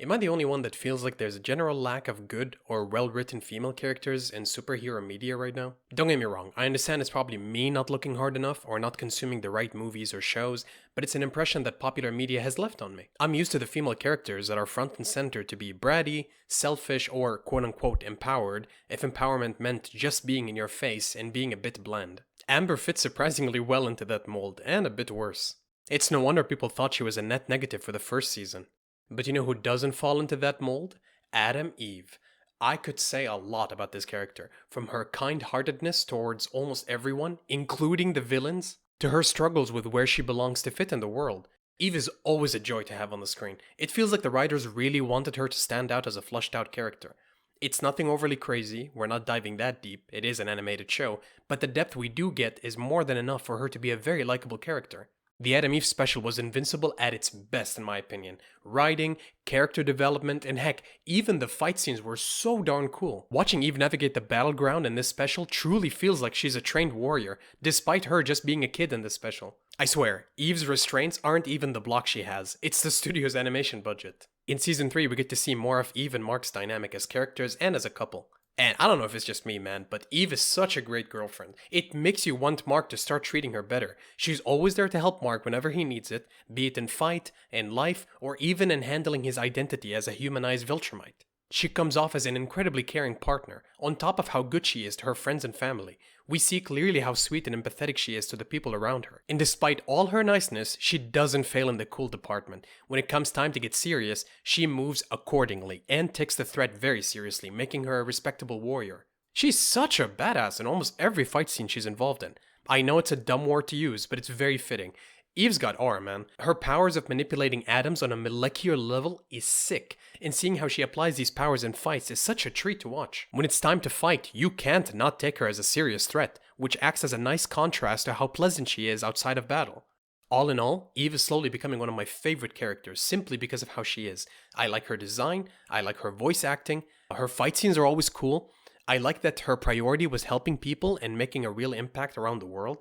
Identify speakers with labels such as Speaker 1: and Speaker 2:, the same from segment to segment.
Speaker 1: Am I the only one that feels like there's a general lack of good or well-written female characters in superhero media right now? Don't get me wrong, I understand it's probably me not looking hard enough or not consuming the right movies or shows, but it's an impression that popular media has left on me. I'm used to the female characters that are front and center to be bratty, selfish, or quote-unquote empowered, if empowerment meant just being in your face and being a bit bland. Amber fits surprisingly well into that mold, and a bit worse. It's no wonder people thought she was a net negative for the first season. But you know who doesn't fall into that mold? Adam Eve. I could say a lot about this character, from her kind-heartedness towards almost everyone, including the villains, to her struggles with where she belongs to fit in the world. Eve is always a joy to have on the screen. It feels like the writers really wanted her to stand out as a flushed-out character. It's nothing overly crazy, we're not diving that deep, it is an animated show, but the depth we do get is more than enough for her to be a very likable character. The Adam Eve special was Invincible at its best in my opinion. Writing, character development, and heck, even the fight scenes were so darn cool. Watching Eve navigate the battleground in this special truly feels like she's a trained warrior, despite her just being a kid in this special. I swear, Eve's restraints aren't even the block she has, it's the studio's animation budget. In season 3 we get to see more of Eve and Mark's dynamic as characters and as a couple. And I don't know if it's just me, man, but Eve is such a great girlfriend. It makes you want Mark to start treating her better. She's always there to help Mark whenever he needs it, be it in fight, in life, or even in handling his identity as a humanized Viltrumite. She comes off as an incredibly caring partner, on top of how good she is to her friends and family. We see clearly how sweet and empathetic she is to the people around her. And despite all her niceness, she doesn't fail in the cool department. When it comes time to get serious, she moves accordingly and takes the threat very seriously, making her a respectable warrior. She's such a badass in almost every fight scene she's involved in. I know it's a dumb word to use, but it's very fitting. Eve's got aura, man. Her powers of manipulating atoms on a molecular level is sick, and seeing how she applies these powers in fights is such a treat to watch. When it's time to fight, you can't not take her as a serious threat, which acts as a nice contrast to how pleasant she is outside of battle. All in all, Eve is slowly becoming one of my favorite characters simply because of how she is. I like her design, I like her voice acting, her fight scenes are always cool, I like that her priority was helping people and making a real impact around the world.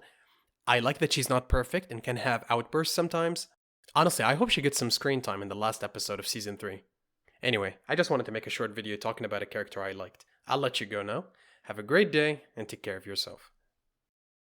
Speaker 1: I like that she's not perfect and can have outbursts sometimes. Honestly, I hope she gets some screen time in the last episode of season 3. Anyway, I just wanted to make a short video talking about a character I liked. I'll let you go now. Have a great day and take care of yourself.